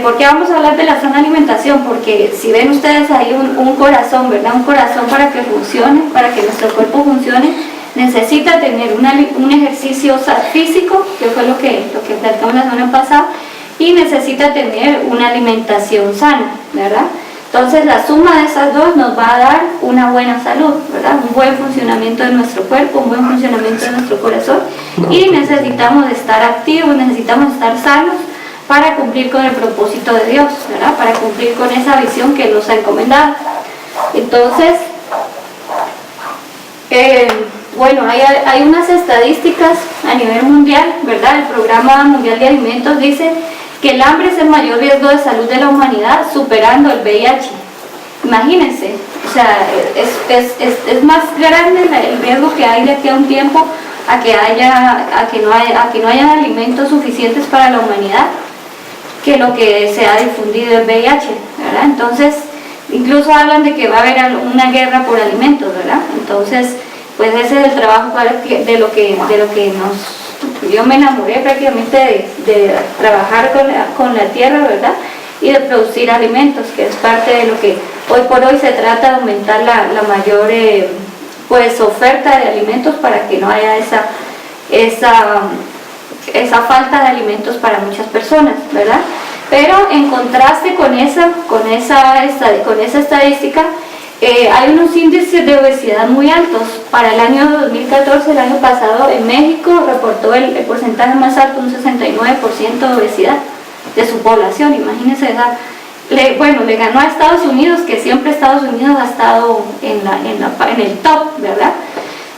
¿por qué vamos a hablar de la sana alimentación? Porque si ven ustedes ahí un corazón, ¿verdad? Un corazón para que funcione, para que nuestro cuerpo funcione, necesita tener un ejercicio físico, que fue lo que platicamos la semana pasada, y necesita tener una alimentación sana, ¿verdad? Entonces la suma de esas dos nos va a dar una buena salud, ¿verdad? Un buen funcionamiento de nuestro cuerpo, un buen funcionamiento de nuestro corazón, y necesitamos estar activos, necesitamos estar sanos para cumplir con el propósito de Dios, ¿verdad? Para cumplir con esa visión que nos ha encomendado. Entonces, bueno, hay unas estadísticas a nivel mundial, ¿verdad? El Programa Mundial de Alimentos dice que el hambre es el mayor riesgo de salud de la humanidad, superando el VIH. Imagínense, o sea, es más grande el riesgo que hay de aquí a un tiempo a que no haya alimentos suficientes para la humanidad, que lo que se ha difundido el VIH, ¿verdad? Entonces, incluso hablan de que va a haber una guerra por alimentos, ¿verdad? Entonces, pues ese es el trabajo de lo que yo me enamoré prácticamente de trabajar con la tierra, ¿verdad? Y de producir alimentos, que es parte de lo que hoy por hoy se trata de aumentar la mayor pues oferta de alimentos para que no haya esa falta de alimentos para muchas personas, ¿verdad? Pero en contraste con esa estadística, hay unos índices de obesidad muy altos. Para el año 2014, el año pasado, en México reportó el porcentaje más alto, un 69% de obesidad de su población. Imagínense, le ganó a Estados Unidos, que siempre Estados Unidos ha estado en el top, ¿verdad?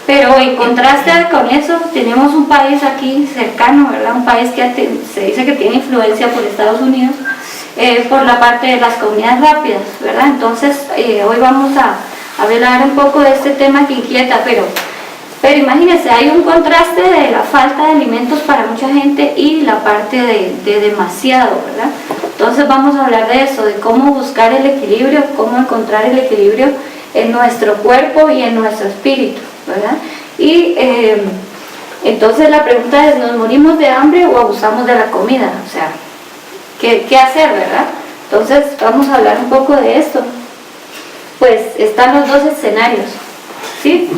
Pero en contraste con eso, tenemos un país aquí cercano, ¿verdad? Un país que se dice que tiene influencia por Estados Unidos, por la parte de las comidas rápidas, ¿verdad? Entonces, hoy vamos a hablar un poco de este tema que inquieta, pero imagínense, hay un contraste de la falta de alimentos para mucha gente y la parte de demasiado, ¿verdad? Entonces vamos a hablar de eso, de cómo buscar el equilibrio, cómo encontrar el equilibrio en nuestro cuerpo y en nuestro espíritu, ¿verdad? Y entonces la pregunta es, ¿nos morimos de hambre o abusamos de la comida? O sea, ¿qué hacer, verdad? Entonces vamos a hablar un poco de esto. Pues están los dos escenarios, ¿sí?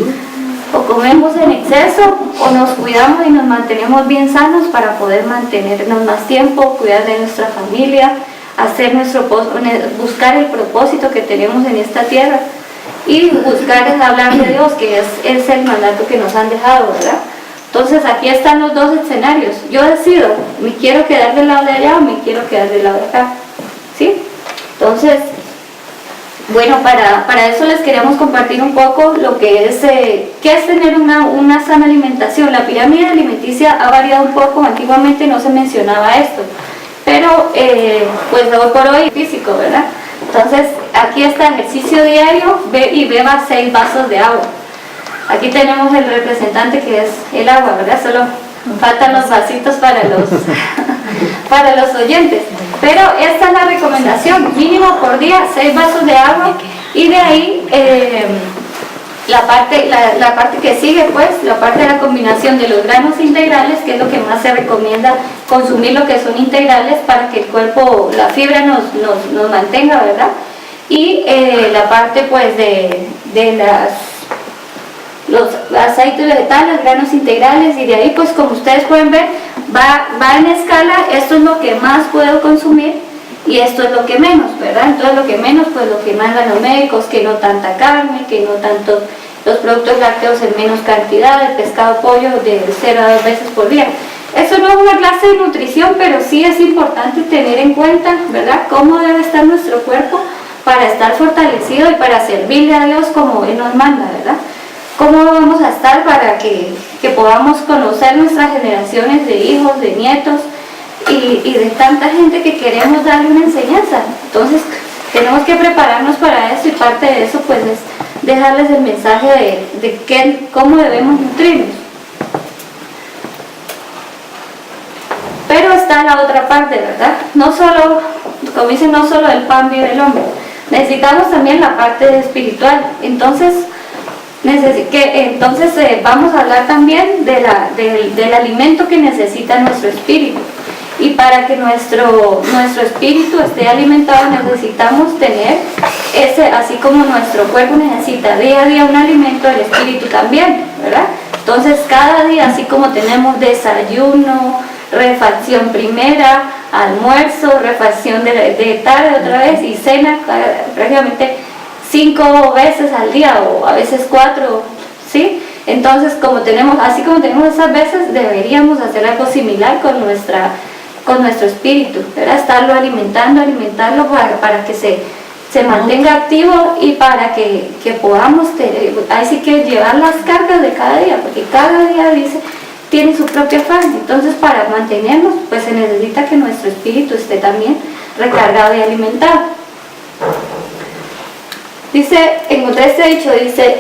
O comemos en exceso o nos cuidamos y nos mantenemos bien sanos para poder mantenernos más tiempo, cuidar de nuestra familia, buscar el propósito que tenemos en esta tierra y buscar es hablar de Dios, que es el mandato que nos han dejado, ¿verdad? Entonces aquí están los dos escenarios. Yo decido, ¿me quiero quedar del lado de allá o me quiero quedar del lado de acá? ¿Sí? Entonces, bueno, para eso les queríamos compartir un poco lo que es, qué es tener una sana alimentación. La pirámide alimenticia ha variado un poco, antiguamente no se mencionaba esto, pero pues hoy por hoy físico, ¿verdad? Entonces, aquí está ejercicio diario, y beba 6 vasos de agua. Aquí tenemos el representante que es el agua, ¿verdad? Solo faltan los vasitos para los oyentes. Pero esta es la recomendación, mínimo por día 6 vasos de agua, y de ahí la parte que sigue, pues, la parte de la combinación de los granos integrales, que es lo que más se recomienda consumir, lo que son integrales, para que el cuerpo, la fibra nos mantenga, ¿verdad? Y la parte, pues, de los aceites vegetales, granos integrales, y de ahí, pues, como ustedes pueden ver, va en escala. Esto es lo que más puedo consumir y esto es lo que menos, ¿verdad? Entonces lo que menos, pues lo que mandan los médicos, que no tanta carne, que no tanto los productos lácteos en menos cantidad, el pescado, pollo de 0 a 2 veces por día. Eso no es una clase de nutrición, pero sí es importante tener en cuenta, ¿verdad?, cómo debe estar nuestro cuerpo para estar fortalecido y para servirle a Dios como Él nos manda, ¿verdad? ¿Cómo vamos a estar para que podamos conocer nuestras generaciones de hijos, de nietos y de tanta gente que queremos darle una enseñanza? Entonces tenemos que prepararnos para eso, y parte de eso, pues, es dejarles el mensaje de cómo debemos nutrirnos. Pero está la otra parte, ¿verdad? No solo, como dicen, no solo del pan vive el hombre. Necesitamos también la parte espiritual. Entonces vamos a hablar también del alimento que necesita nuestro espíritu. Y para que nuestro espíritu esté alimentado necesitamos tener ese, así como nuestro cuerpo necesita día a día un alimento, el espíritu también, ¿verdad? Entonces cada día, así como tenemos desayuno, refacción primera, almuerzo, refacción de tarde otra vez y cena prácticamente 5 veces al día o a veces 4, ¿sí? Entonces así como tenemos esas veces, deberíamos hacer algo similar con nuestro espíritu, ¿verdad? Estarlo alimentarlo para que se mantenga activo y para que podamos tener, ahí sí que llevar las cargas de cada día, porque cada día tiene su propia afán. Entonces para mantenernos pues se necesita que nuestro espíritu esté también recargado y alimentado. Encontré este dicho, dice: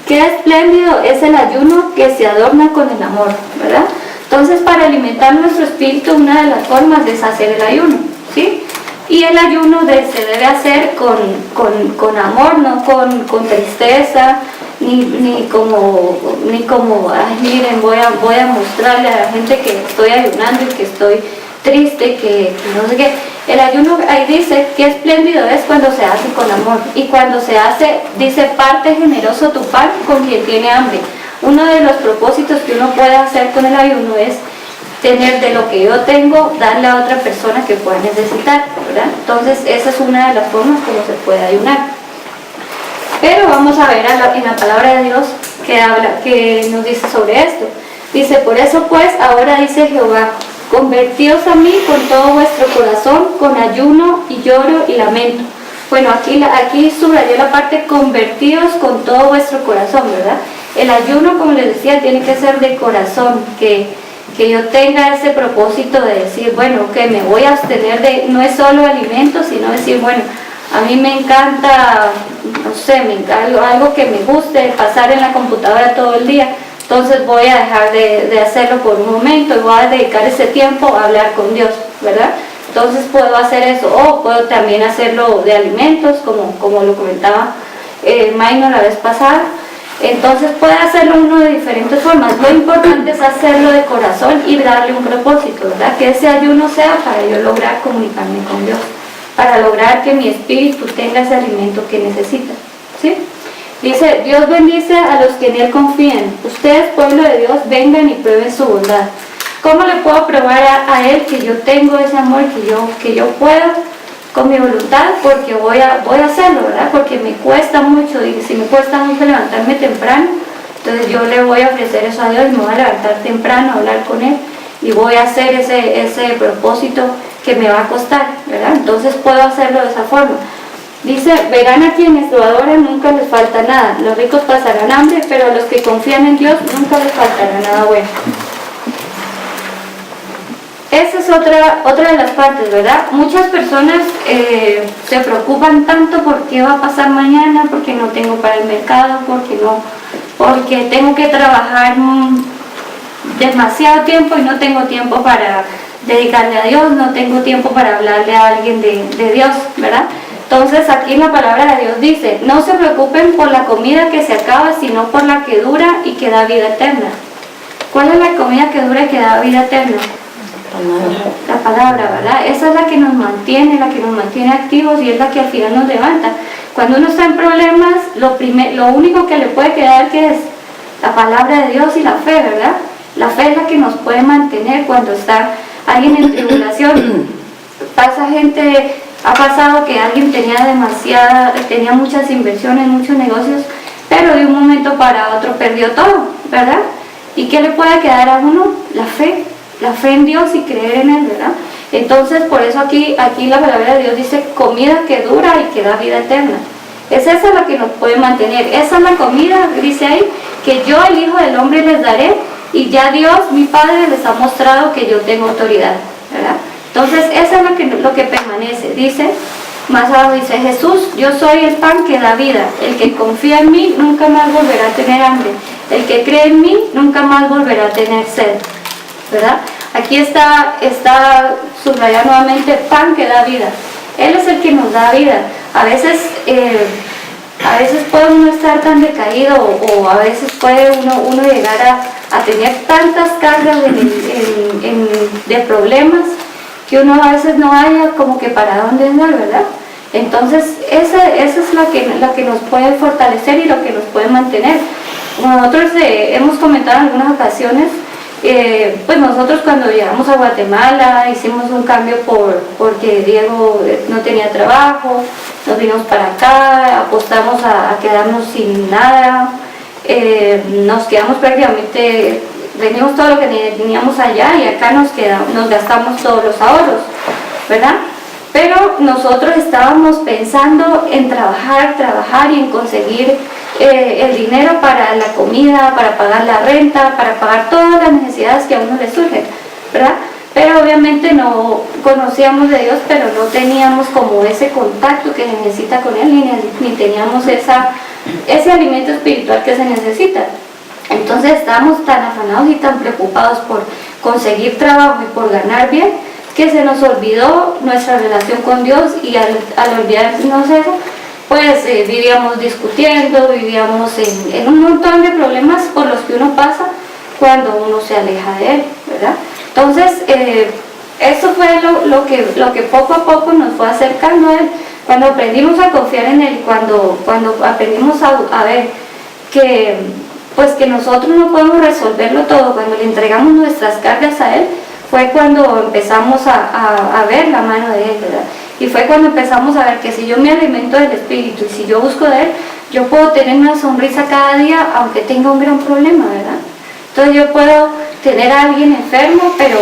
qué espléndido es el ayuno que se adorna con el amor, ¿verdad? Entonces para alimentar nuestro espíritu una de las formas es hacer el ayuno, ¿sí? Y el ayuno se debe hacer con amor, no con tristeza, ni como ay, miren, voy a mostrarle a la gente que estoy ayunando y que estoy triste, que no sé qué. El ayuno, ahí dice, qué espléndido es cuando se hace con amor. Y cuando se hace, dice, parte generoso tu pan con quien tiene hambre. Uno de los propósitos que uno puede hacer con el ayuno es tener de lo que yo tengo, darle a otra persona que pueda necesitar, ¿verdad? Entonces esa es una de las formas como se puede ayunar. Pero vamos a ver en la palabra de Dios que nos dice sobre esto. Dice: por eso pues ahora dice Jehová, convertíos a mí con todo vuestro corazón, con ayuno y lloro y lamento. Bueno, aquí subrayé la parte convertíos con todo vuestro corazón, ¿verdad? El ayuno, como les decía, tiene que ser de corazón, que yo tenga ese propósito de decir, bueno, que me voy a abstener no es solo alimentos, sino decir, bueno, a mí me encanta, no sé, algo que me guste, pasar en la computadora todo el día, entonces voy a dejar de hacerlo por un momento y voy a dedicar ese tiempo a hablar con Dios, ¿verdad? Entonces puedo hacer eso, o puedo también hacerlo de alimentos, como lo comentaba Maino la vez pasada. Entonces puede hacerlo uno de diferentes formas. Lo importante es hacerlo de corazón y darle un propósito, ¿verdad? Que ese ayuno sea para yo lograr comunicarme con Dios, para lograr que mi espíritu tenga ese alimento que necesita, ¿sí? Dice: Dios bendice a los que en Él confían. Ustedes, pueblo de Dios, vengan y prueben su bondad. ¿Cómo le puedo probar a Él que yo tengo ese amor, que yo puedo con mi voluntad? Porque voy a hacerlo, ¿verdad? Porque me cuesta mucho, y si me cuesta mucho levantarme temprano, entonces yo le voy a ofrecer eso a Dios y me voy a levantar temprano a hablar con Él y voy a hacer ese propósito que me va a costar, ¿verdad? Entonces puedo hacerlo de esa forma. Dice: verán a quienes lo adoran, nunca les falta nada. Los ricos pasarán hambre, pero a los que confían en Dios nunca les faltará nada bueno. Esa es otra de las partes, ¿verdad? Muchas personas se preocupan tanto por qué va a pasar mañana, porque no tengo para el mercado, porque tengo que trabajar demasiado tiempo y no tengo tiempo para dedicarle a Dios, no tengo tiempo para hablarle a alguien de Dios, ¿verdad? Entonces aquí la palabra de Dios dice: no se preocupen por la comida que se acaba, sino por la que dura y que da vida eterna. ¿Cuál es la comida que dura y que da vida eterna? La palabra, ¿verdad? Esa es la que nos mantiene activos y es la que al final nos levanta. Cuando uno está en problemas, lo único que le puede quedar, que es la palabra de Dios y la fe, ¿verdad? La fe es la que nos puede mantener cuando está alguien en tribulación. Ha pasado que alguien tenía muchas inversiones, muchos negocios, pero de un momento para otro perdió todo, ¿verdad? ¿Y qué le puede quedar a uno? La fe en Dios y creer en Él, ¿verdad? Entonces, por eso aquí la palabra de Dios dice: comida que dura y que da vida eterna. Es esa la que nos puede mantener. Esa es la comida, dice ahí, que yo, el Hijo del Hombre, les daré, y ya Dios, mi Padre, les ha mostrado que yo tengo autoridad, ¿verdad? Entonces, eso es lo que permanece. Dice, más abajo dice: Jesús, yo soy el pan que da vida. El que confía en mí nunca más volverá a tener hambre. El que cree en mí nunca más volverá a tener sed, ¿verdad? Aquí está subrayado nuevamente: pan que da vida. Él es el que nos da vida. A veces puede uno estar tan decaído, o a veces puede uno llegar a tener tantas cargas de problemas que uno a veces no haya como que para dónde andar, ¿verdad? Entonces, eso es lo que nos puede fortalecer y lo que nos puede mantener. Nosotros hemos comentado en algunas ocasiones, pues nosotros cuando llegamos a Guatemala hicimos un cambio porque Diego no tenía trabajo, nos vinimos para acá, apostamos a quedarnos sin nada, nos quedamos prácticamente, vendimos todo lo que teníamos allá y acá nos gastamos todos los ahorros, ¿verdad? Pero nosotros estábamos pensando en trabajar y en conseguir el dinero para la comida, para pagar la renta, para pagar todas las necesidades que a uno le surgen, ¿verdad? Pero obviamente no conocíamos de Dios, pero no teníamos como ese contacto que se necesita con Él, ni teníamos ese alimento espiritual que se necesita. Entonces estábamos tan afanados y tan preocupados por conseguir trabajo y por ganar bien, que se nos olvidó nuestra relación con Dios, y al olvidarnos eso, pues vivíamos discutiendo, vivíamos en un montón de problemas por los que uno pasa cuando uno se aleja de Él, ¿verdad? Entonces, eso fue lo que poco a poco nos fue acercando a Él. Cuando aprendimos a confiar en Él, cuando aprendimos a ver que nosotros no podemos resolverlo todo, cuando le entregamos nuestras cargas a Él, fue cuando empezamos a ver la mano de Él, ¿verdad? Y fue cuando empezamos a ver que si yo me alimento del Espíritu y si yo busco de Él, yo puedo tener una sonrisa cada día aunque tenga un gran problema, ¿verdad? Entonces yo puedo tener a alguien enfermo, pero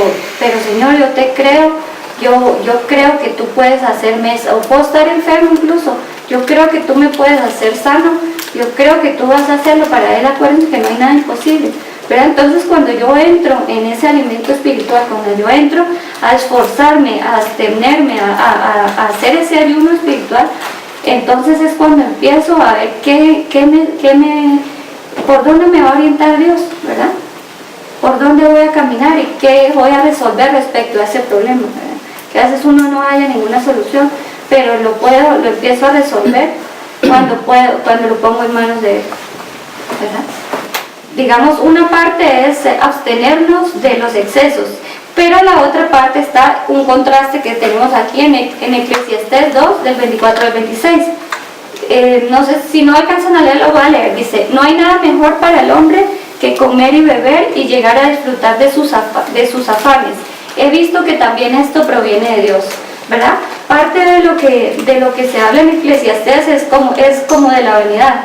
Señor, yo te creo, yo creo que tú puedes hacerme eso, o puedo estar enfermo incluso, yo creo que tú me puedes hacer sano, yo creo que tú vas a hacerlo. Para Él, acuérdense que no hay nada imposible. Pero entonces cuando yo entro en ese alimento espiritual, cuando yo entro a esforzarme, a abstenerme, a hacer ese ayuno espiritual, entonces es cuando empiezo a ver por dónde me va a orientar Dios, ¿verdad? Por dónde voy a caminar y qué voy a resolver respecto a ese problema, ¿verdad? Que a veces uno no haya ninguna solución, pero lo empiezo a resolver cuando lo pongo en manos de Él, ¿verdad? Digamos, una parte es abstenernos de los excesos, pero la otra parte está un contraste que tenemos aquí en Eclesiastés 2, del 24 al 26. No sé si no alcanzan a leerlo, voy a leer. Dice: no hay nada mejor para el hombre que comer y beber y llegar a disfrutar de sus afanes. He visto que también esto proviene de Dios, ¿verdad? Parte de lo que se habla en Eclesiastés es como de la vanidad,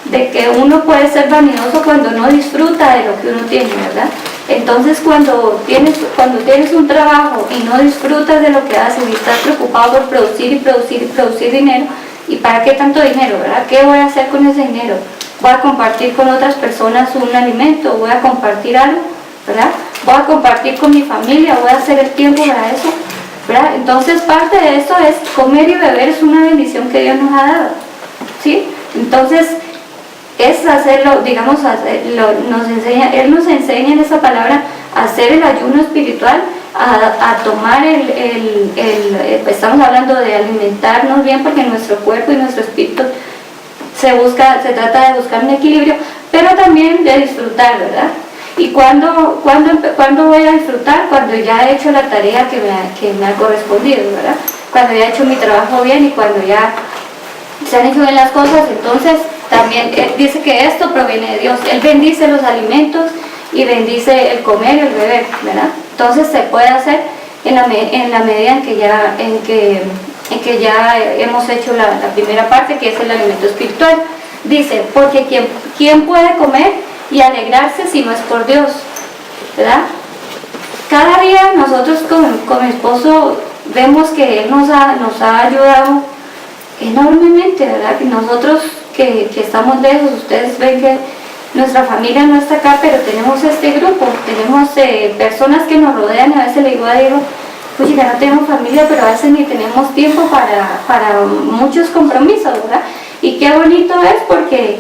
de que uno puede ser vanidoso cuando no disfruta de lo que uno tiene, ¿verdad? Entonces cuando tienes un trabajo y no disfrutas de lo que haces y estás preocupado por producir dinero, ¿y para qué tanto dinero, verdad? ¿Qué voy a hacer con ese dinero? ¿Voy a compartir con otras personas un alimento? ¿Voy a compartir algo, verdad? ¿Voy a compartir con mi familia? ¿Voy a hacer el tiempo para eso, verdad? Entonces parte de eso es comer y beber, es una bendición que Dios nos ha dado, ¿sí? Entonces es hacerlo, digamos, Él nos enseña en esa palabra a hacer el ayuno espiritual, a tomar estamos hablando de alimentarnos bien, porque nuestro cuerpo y nuestro espíritu se trata de buscar un equilibrio, pero también de disfrutar, ¿verdad? ¿Y cuándo voy a disfrutar? Cuando ya he hecho la tarea que me ha correspondido, ¿verdad? Cuando ya he hecho mi trabajo bien y cuando ya se han hecho bien las cosas. Entonces también dice que esto proviene de Dios. Él bendice los alimentos y bendice el comer y el beber, ¿verdad? Entonces se puede hacer en la medida en que ya hemos hecho la primera parte, que es el alimento espiritual. Dice: porque ¿quién puede comer y alegrarse si no es por Dios? ¿Verdad? Cada día nosotros con mi esposo vemos que Él nos ha ayudado enormemente, ¿verdad? Que nosotros que estamos lejos, ustedes ven que nuestra familia no está acá, pero tenemos este grupo, tenemos personas que nos rodean. A veces le digo a Diego: pues ya no tenemos familia, pero a veces ni tenemos tiempo para muchos compromisos, ¿verdad? Y qué bonito es, porque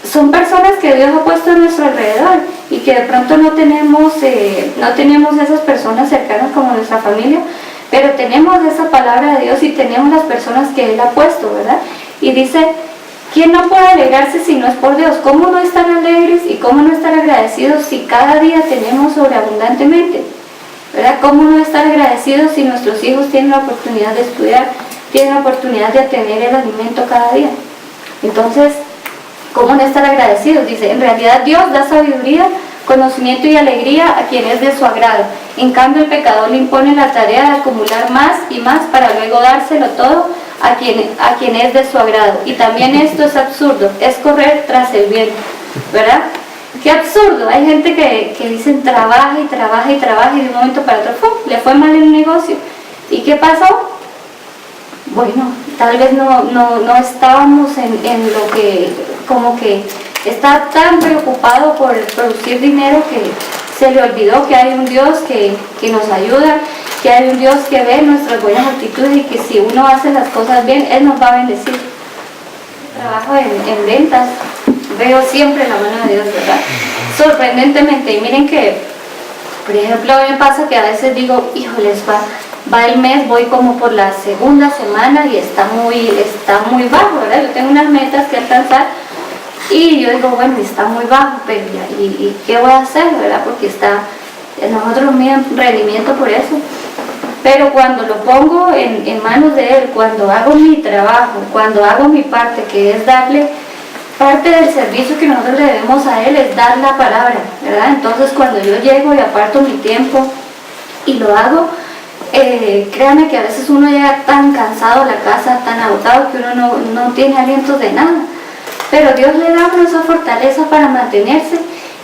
son personas que Dios ha puesto a nuestro alrededor y que de pronto no tenemos esas personas cercanas como nuestra familia, pero tenemos esa palabra de Dios y tenemos las personas que Él ha puesto, ¿verdad? Y dice: ¿quién no puede alegrarse si no es por Dios? ¿Cómo no estar alegres y cómo no estar agradecidos si cada día tenemos sobreabundantemente? ¿verdad? ¿Cómo no estar agradecidos si nuestros hijos tienen la oportunidad de estudiar, tienen la oportunidad de tener el alimento cada día? Entonces, ¿cómo no estar agradecidos? Dice, en realidad Dios da sabiduría, conocimiento y alegría a quien es de su agrado. En cambio, el pecador le impone la tarea de acumular más y más para luego dárselo todo a quien es de su agrado. Y también esto es absurdo, es correr tras el viento, ¿verdad? Qué absurdo. Hay gente que dicen trabaja y trabaja y trabaja y de un momento para otro ¡pum!, le fue mal en el negocio. ¿Y qué pasó? Bueno, tal vez no estábamos en lo que, como que está tan preocupado por producir dinero que se le olvidó que hay un Dios que nos ayuda, que hay un Dios que ve nuestras buenas actitudes y que si uno hace las cosas bien, Él nos va a bendecir. Trabajo en ventas, veo siempre la mano de Dios, ¿verdad? Sorprendentemente, y miren que, por ejemplo, a mí me pasa que a veces digo, híjoles, va el mes, voy como por la segunda semana y está muy bajo, ¿verdad? Yo tengo unas metas que alcanzar y yo digo, bueno, está muy bajo, pero ¿y qué voy a hacer, verdad? Porque nosotros miden rendimiento por eso. Pero cuando lo pongo en manos de Él, cuando hago mi trabajo, cuando hago mi parte, que es darle parte del servicio que nosotros le debemos a Él, es dar la palabra, ¿verdad? Entonces cuando yo llego y aparto mi tiempo y lo hago, créanme que a veces uno llega tan cansado a la casa, tan agotado, que uno no tiene alientos de nada. Pero Dios le da uno esa fortaleza para mantenerse.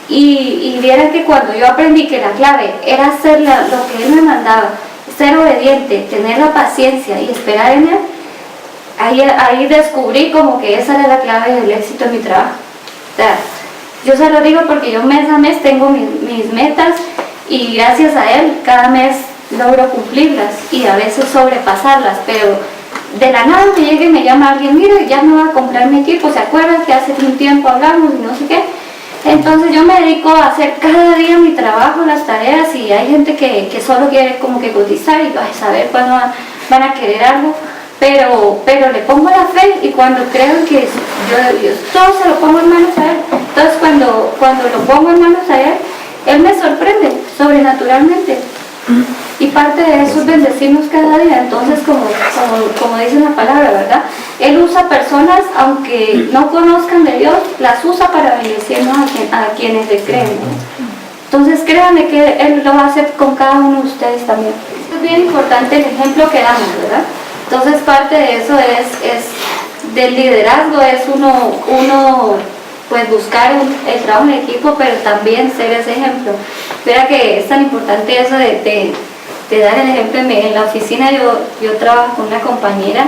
Y vieran que cuando yo aprendí que la clave era hacer lo que Él me mandaba, ser obediente, tener la paciencia y esperar en Él, ahí descubrí como que esa era la clave del éxito en mi trabajo. O sea, yo se lo digo porque yo mes a mes tengo mis metas y gracias a Él cada mes logro cumplirlas y a veces sobrepasarlas, pero de la nada me llega y me llama alguien, mire, ya me va a comprar mi equipo, ¿se acuerdan que hace un tiempo hablamos y no sé qué? Entonces yo me dedico a hacer cada día mi trabajo, las tareas, y hay gente que solo quiere como que cotizar y saber cuándo van a querer algo, pero le pongo la fe, y cuando creo que yo todo se lo pongo en manos a Él. Entonces cuando lo pongo en manos a Él me sorprende sobrenaturalmente. Y parte de eso es bendecirnos cada día. Entonces, como dice la palabra, ¿verdad? Él usa personas, aunque no conozcan de Dios, las usa para bendecirnos a quienes le creen, ¿no? Entonces, créanme que Él lo va a hacer con cada uno de ustedes también. Es bien importante el ejemplo que damos, ¿verdad? Entonces, parte de eso es del liderazgo, es uno pues buscar el trabajo en equipo, pero también ser ese ejemplo. Mira que es tan importante eso de dar el ejemplo. En la oficina yo trabajo con una compañera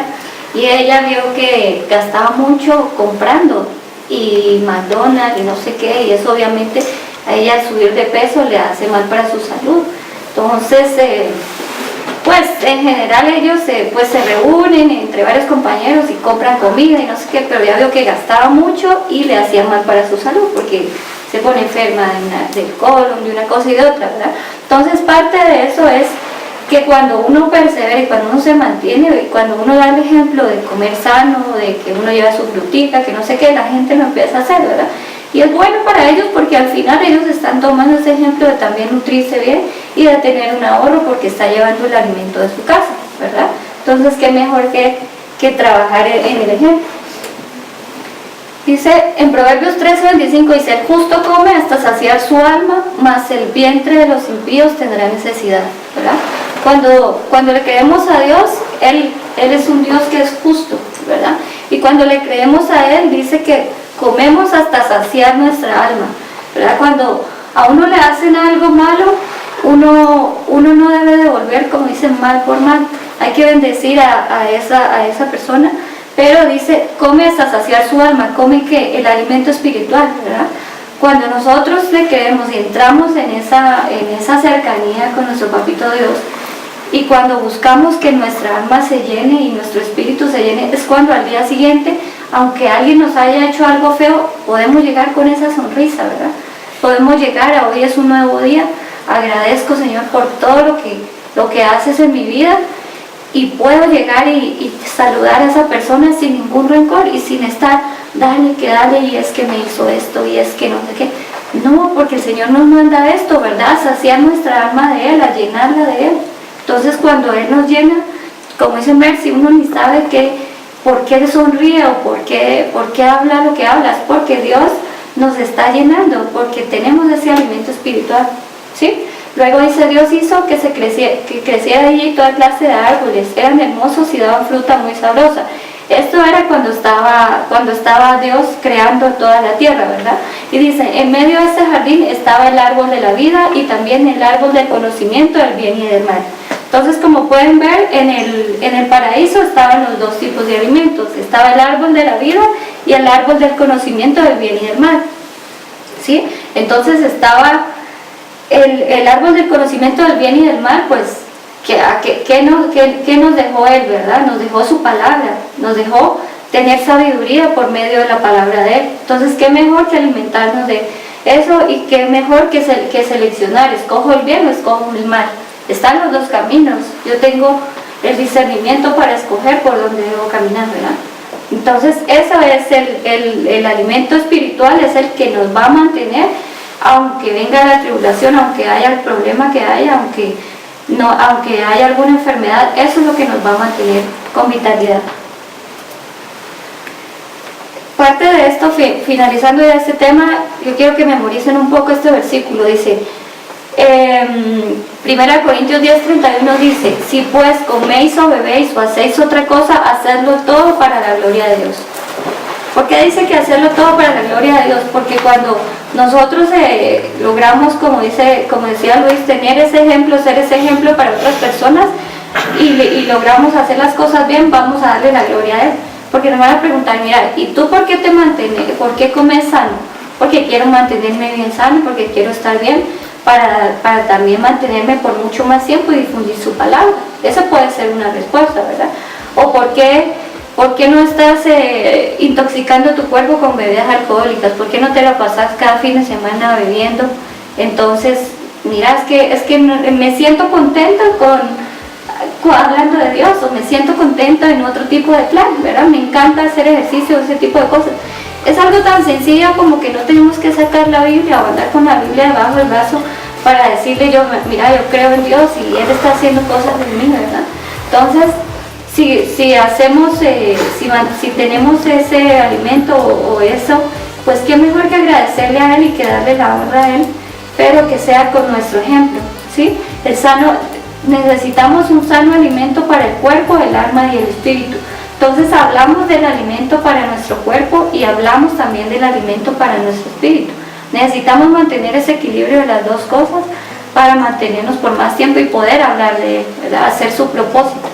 y ella vio que gastaba mucho comprando y McDonald's y no sé qué, y eso obviamente a ella al subir de peso le hace mal para su salud. Entonces pues en general ellos pues se reúnen entre varios compañeros y compran comida y no sé qué, pero ya veo que gastaba mucho y le hacía mal para su salud porque se pone enferma del colon, de una cosa y de otra, ¿verdad? Entonces parte de eso es que cuando uno persevera y cuando uno se mantiene, y cuando uno da el ejemplo de comer sano, de que uno lleva su frutita, que no sé qué, la gente lo empieza a hacer, ¿verdad? Y es bueno para ellos porque al final ellos están tomando ese ejemplo de también nutrirse bien y de tener un ahorro porque está llevando el alimento de su casa, ¿verdad? Entonces, ¿qué mejor que trabajar en el ejemplo? Dice en Proverbios 13:25, dice, el justo come hasta saciar su alma, mas el vientre de los impíos tendrá necesidad, ¿verdad? Cuando le creemos a Dios, Él es un Dios que es justo, ¿verdad? Y cuando le creemos a Él, dice que comemos hasta saciar nuestra alma, ¿verdad? Cuando a uno le hacen algo malo, uno no debe devolver, como dicen, mal por mal. Hay que bendecir a esa persona, pero dice, come hasta saciar su alma, come que el alimento espiritual, ¿verdad? Cuando nosotros le creemos y entramos en esa cercanía con nuestro Papito Dios, y cuando buscamos que nuestra alma se llene y nuestro espíritu se llene, es cuando al día siguiente, aunque alguien nos haya hecho algo feo, podemos llegar con esa sonrisa, ¿verdad? Podemos llegar a hoy es un nuevo día, agradezco, Señor, por todo lo que haces en mi vida, y puedo llegar y saludar a esa persona sin ningún rencor y sin estar, dale, y es que me hizo esto, y es que no sé qué. No, porque el Señor nos manda esto, ¿verdad? Saciar nuestra alma de Él, a llenarla de Él. Entonces cuando Él nos llena, como dice Mercy, uno ni sabe por qué sonríe o por qué habla lo que habla, es porque Dios nos está llenando, porque tenemos ese alimento espiritual, ¿sí? Luego dice, Dios hizo que creciera allí toda clase de árboles, eran hermosos y daban fruta muy sabrosa. Esto era cuando estaba Dios creando toda la tierra, ¿verdad? Y dice, en medio de ese jardín estaba el árbol de la vida y también el árbol del conocimiento del bien y del mal. Entonces, como pueden ver, en el paraíso estaban los dos tipos de alimentos. Estaba el árbol de la vida y el árbol del conocimiento del bien y del mal, ¿sí? Entonces estaba el árbol del conocimiento del bien y del mal, pues, ¿qué nos dejó Él, verdad? Nos dejó su palabra, nos dejó tener sabiduría por medio de la palabra de Él. Entonces, ¿qué mejor que alimentarnos de eso? Y qué mejor que seleccionar, ¿escojo el bien o escojo el mal? Están los dos caminos. Yo tengo el discernimiento para escoger por dónde debo caminar, ¿verdad? Entonces, eso es el alimento espiritual, es el que nos va a mantener, aunque venga la tribulación, aunque haya el problema que haya, aunque haya alguna enfermedad, eso es lo que nos va a mantener con vitalidad. Parte de esto, finalizando ya este tema, yo quiero que memoricen un poco este versículo. Dice, 1 Corintios 10:31 dice, si pues coméis o bebéis o hacéis otra cosa, hacedlo todo para la gloria de Dios. ¿Por qué dice que hacerlo todo para la gloria de Dios? Porque cuando nosotros logramos, como decía Luis, tener ese ejemplo, ser ese ejemplo para otras personas y logramos hacer las cosas bien, vamos a darle la gloria a Él. Porque nos van a preguntar, mira, ¿y tú por qué te mantienes? ¿Por qué comes sano? Porque quiero mantenerme bien sano, porque quiero estar bien, para también mantenerme por mucho más tiempo y difundir su palabra. Esa puede ser una respuesta, ¿verdad? O ¿por qué no estás intoxicando tu cuerpo con bebidas alcohólicas? ¿Por qué no te la pasas cada fin de semana bebiendo? Entonces, mira, es que me siento contenta hablando de Dios, o me siento contenta en otro tipo de plan, ¿verdad? Me encanta hacer ejercicio, ese tipo de cosas. Es algo tan sencillo como que no tenemos que sacar la Biblia o andar con la Biblia debajo del brazo para decirle mira, yo creo en Dios y Él está haciendo cosas en mí, ¿verdad? Entonces, si tenemos ese alimento o eso, pues qué mejor que agradecerle a Él y que darle la honra a Él, pero que sea con nuestro ejemplo, ¿sí? Necesitamos un sano alimento para el cuerpo, el alma y el espíritu. Entonces hablamos del alimento para nuestro cuerpo y hablamos también del alimento para nuestro espíritu. Necesitamos mantener ese equilibrio de las dos cosas para mantenernos por más tiempo y poder hablar de Él, ¿verdad? Hacer su propósito.